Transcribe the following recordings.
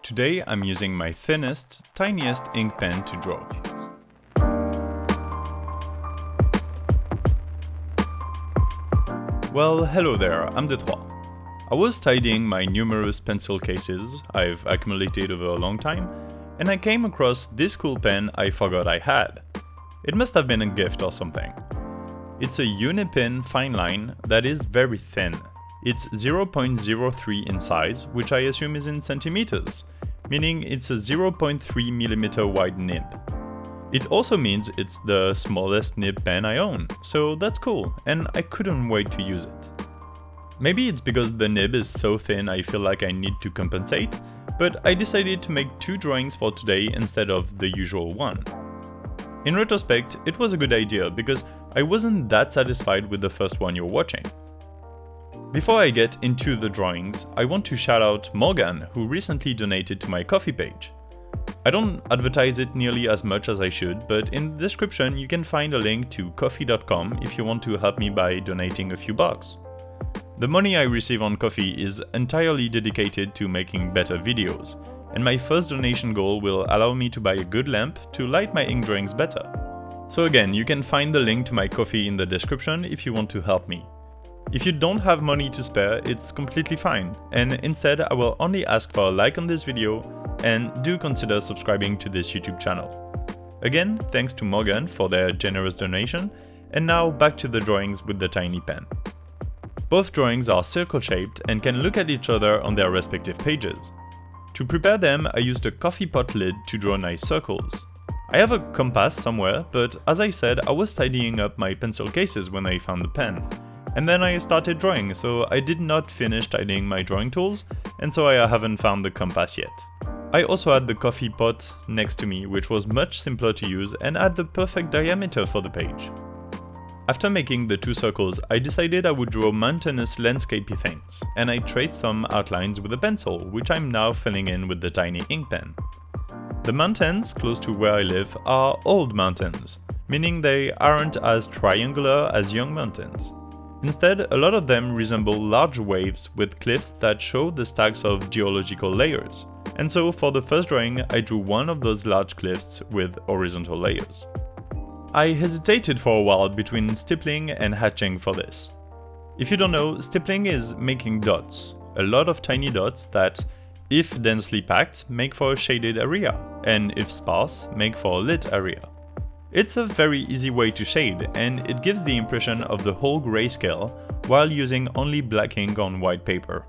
Today I'm using my thinnest, tiniest ink pen to draw. Well, hello there, I'm Detroit. I was tidying my numerous pencil cases I've accumulated over a long time, and I came across this cool pen I forgot I had. It must have been a gift or something. It's a Unipin Fineline that is very thin. It's 0.03 in size, which I assume is in centimeters, meaning it's a 0.3mm wide nib. It also means it's the smallest nib pen I own, so that's cool, and I couldn't wait to use it. Maybe it's because the nib is so thin I feel like I need to compensate, but I decided to make 2 drawings for today instead of the usual one. In retrospect, it was a good idea because I wasn't that satisfied with the first one you're watching. Before I get into the drawings, I want to shout out Morgan, who recently donated to my Ko-fi page. I don't advertise it nearly as much as I should, but in the description you can find a link to ko-fi.com if you want to help me by donating a few bucks. The money I receive on Ko-fi is entirely dedicated to making better videos, and my first donation goal will allow me to buy a good lamp to light my ink drawings better. So again, you can find the link to my Ko-fi in the description if you want to help me. If you don't have money to spare, it's completely fine, and instead I will only ask for a like on this video, and do consider subscribing to this YouTube channel. Again, thanks to Morgan for their generous donation, and now back to the drawings with the tiny pen. Both drawings are circle-shaped and can look at each other on their respective pages. To prepare them, I used a coffee pot lid to draw nice circles. I have a compass somewhere, but as I said, I was tidying up my pencil cases when I found the pen. And then I started drawing, so I did not finish tidying my drawing tools, and so I haven't found the compass yet. I also had the coffee pot next to me, which was much simpler to use and had the perfect diameter for the page. After making the 2 circles, I decided I would draw mountainous landscapey things, and I traced some outlines with a pencil, which I'm now filling in with the tiny ink pen. The mountains close to where I live are old mountains, meaning they aren't as triangular as young mountains. Instead, a lot of them resemble large waves with cliffs that show the stacks of geological layers. And so for the first drawing, I drew one of those large cliffs with horizontal layers. I hesitated for a while between stippling and hatching for this. If you don't know, stippling is making dots, a lot of tiny dots that, if densely packed, make for a shaded area, and if sparse, make for a lit area. It's a very easy way to shade, and it gives the impression of the whole grayscale while using only black ink on white paper.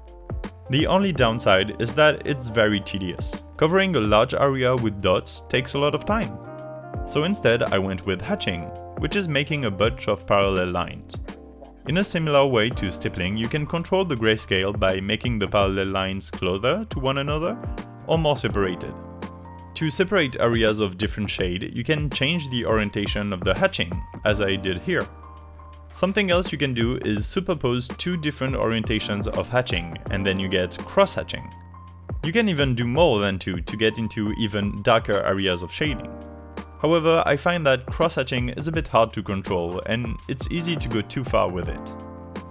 The only downside is that it's very tedious. Covering a large area with dots takes a lot of time. So instead I went with hatching, which is making a bunch of parallel lines. In a similar way to stippling, you can control the grayscale by making the parallel lines closer to one another or more separated. To separate areas of different shade, you can change the orientation of the hatching, as I did here. Something else you can do is superpose 2 different orientations of hatching, and then you get cross-hatching. You can even do more than 2 to get into even darker areas of shading. However, I find that cross-hatching is a bit hard to control, and it's easy to go too far with it.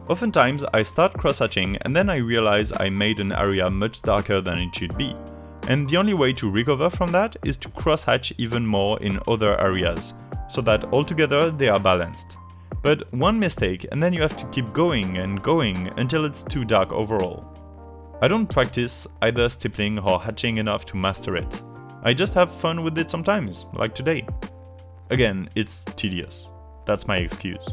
Oftentimes I start cross-hatching and then I realize I made an area much darker than it should be. And the only way to recover from that is to cross-hatch even more in other areas, so that altogether they are balanced. But one mistake and then you have to keep going and going until it's too dark overall. I don't practice either stippling or hatching enough to master it. I just have fun with it sometimes, like today. Again, it's tedious. That's my excuse.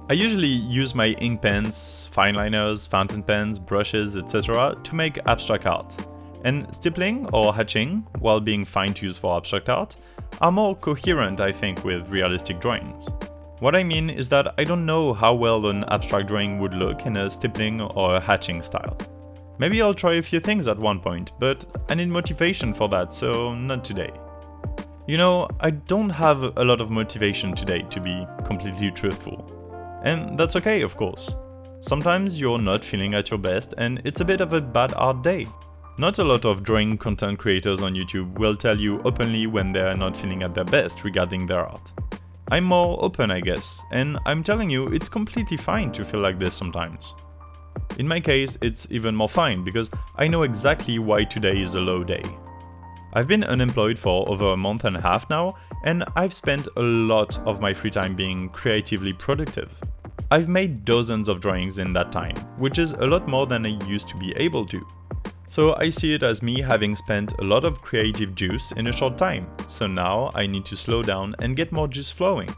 I usually use my ink pens, fineliners, fountain pens, brushes, etc. to make abstract art. And stippling or hatching, while being fine to use for abstract art, are more coherent, I think, with realistic drawings. What I mean is that I don't know how well an abstract drawing would look in a stippling or a hatching style. Maybe I'll try a few things at one point, but I need motivation for that, so not today. You know, I don't have a lot of motivation today, to be completely truthful. And that's okay, of course. Sometimes you're not feeling at your best and it's a bit of a bad art day. Not a lot of drawing content creators on YouTube will tell you openly when they're not feeling at their best regarding their art. I'm more open, I guess, and I'm telling you it's completely fine to feel like this sometimes. In my case, it's even more fine because I know exactly why today is a low day. I've been unemployed for over a month and a half now, and I've spent a lot of my free time being creatively productive. I've made dozens of drawings in that time, which is a lot more than I used to be able to. So I see it as me having spent a lot of creative juice in a short time, so now I need to slow down and get more juice flowing.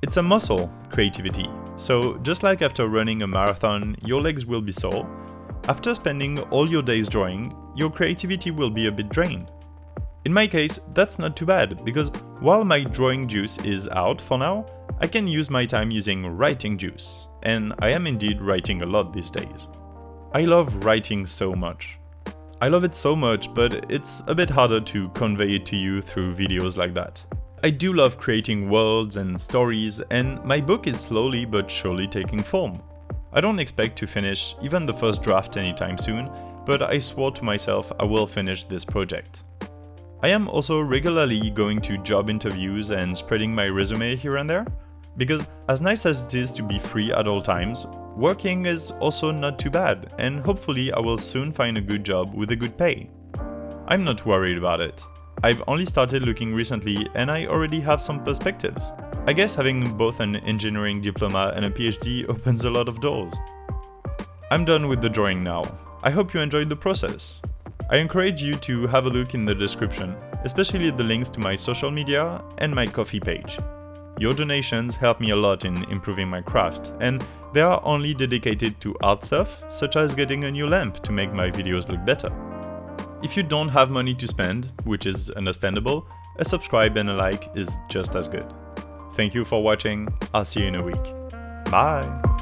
It's a muscle, creativity, so just like after running a marathon, your legs will be sore, after spending all your days drawing, your creativity will be a bit drained. In my case, that's not too bad, because while my drawing juice is out for now, I can use my time using writing juice, and I am indeed writing a lot these days. I love writing so much. I love it so much, but it's a bit harder to convey it to you through videos like that. I do love creating worlds and stories, and my book is slowly but surely taking form. I don't expect to finish even the first draft anytime soon, but I swore to myself I will finish this project. I am also regularly going to job interviews and spreading my resume here and there, because as nice as it is to be free at all times, working is also not too bad, and hopefully I will soon find a good job with a good pay. I'm not worried about it. I've only started looking recently and I already have some perspectives. I guess having both an engineering diploma and a PhD opens a lot of doors. I'm done with the drawing now. I hope you enjoyed the process. I encourage you to have a look in the description, especially the links to my social media and my Ko-fi page. Your donations help me a lot in improving my craft, and they are only dedicated to art stuff, such as getting a new lamp to make my videos look better. If you don't have money to spend, which is understandable, a subscribe and a like is just as good. Thank you for watching, I'll see you in a week. Bye!